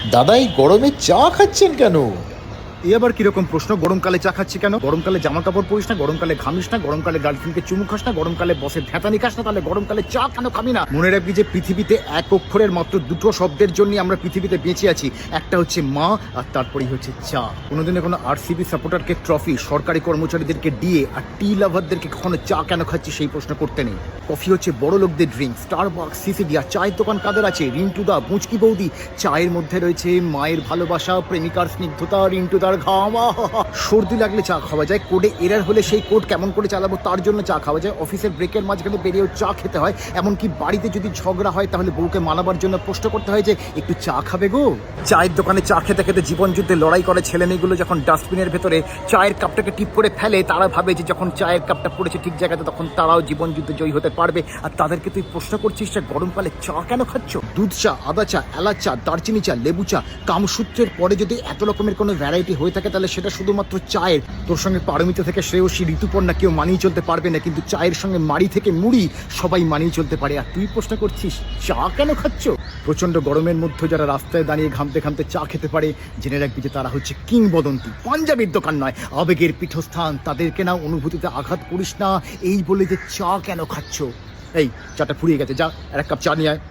দাদা এই গরমে চা খাচ্ছেন কেন? এ আবার কিরকম প্রশ্ন? গরমকালে চা খাচ্ছি কেন? গরমকালে জামা কাপড় পরিস না, গরমকালে ঘামিস না, গরমকালে গার্লফ্রেন্ডকে চুমু খাস না, গরমকালে বসের ধ্যাতানি খাস না, তাহলে গরমকালে চা কেন খাবি না? মনে রাখবি যে পৃথিবীতে এক অক্ষরের মাত্র দুটো শব্দের জন্য আমরা পৃথিবীতে বেঁচে আছি। একটা হচ্ছে মা, আর তারপরেই হচ্ছে চা। কোনোদিনে কোনো আরসিবি সাপোর্টারকে ট্রফি, সরকারি কর্মচারীদেরকে ডিএ আর টি লাভারদেরকে কখনো চা কেন খাচ্ছি সেই প্রশ্ন করতে নেই। কফি হচ্ছে বড় লোকদের ড্রিঙ্ক। স্টারবাকস, সিসিডি আর চায়ের দোকান কাদের আছে? রিন্টুদা, মুচকি বৌদি। চায়ের মধ্যে রয়েছে মায়ের ভালোবাসা, প্রেমিকার স্নিগ্ধতা, রিন্টুদার ঘাম। সর্দি লাগলে চা খাওয়া যায়, কোডে এরার হলে সেই কোড কেমন করে চালাবো তার জন্য চা খাওয়া যায়, অফিসের ব্রেকের মাঝখানে বেরিয়েও চা খেতে হয়, এমনকি বাড়িতে যদি ঝগড়া হয় তাহলে বউকে মানাবার জন্য প্রশ্ন করতে হয় যে একটু চা খাবে গো। চায়ের দোকানে চা খেতে খেতে জীবন যুদ্ধে লড়াই করে ছেলে মেয়েগুলো যখন ডাস্টবিনের ভেতরে চায়ের কাপটাকে টিপ করে ফেলে, তারা ভাবে যে যখন চায়ের কাপটা পড়েছে ঠিক জায়গাতে তখন তারাও জীবন যুদ্ধে জয়ী হতে পারবে। আর তাদেরকে তুই প্রশ্ন করছিস যে গরমকালে চা কেন খাচ্ছ? দুধ চা, আদা চা, এলাচ চা, দারচিনি চা, লেবু চা, কামসূত্রের পরে যদি এত রকমের কোনো ভ্যারাইটি হয়ে থাকে তাহলে সেটা শুধুমাত্র চায়ের। তোর সঙ্গে পারমিতা থেকে শ্রেয়সী, ঋতুপর্ণা কেউ মানিয়ে চলতে পারবে না, কিন্তু চায়ের সঙ্গে মাড়ি থেকে মুড়ি সবাই মানিয়ে চলতে পারে। আর তুই প্রশ্ন করছিস চা কেন খাচ্ছ? প্রচন্ড গরমের মধ্যে যারা রাস্তায় দাঁড়িয়ে ঘামতে ঘামতে চা খেতে পারে, জেনে রাখবি যে তারা হচ্ছে কিংবদন্তি। পাঞ্জাবির দোকান নয়, আবেগের পীঠস্থান। তাদেরকে না অনুভূতিতে আঘাত করিস না এই বলে যে চা কেন খাচ্ছ। এই চাটা ফুরিয়ে গেছে, যা আর এক কাপ চা নিয়ে আয়।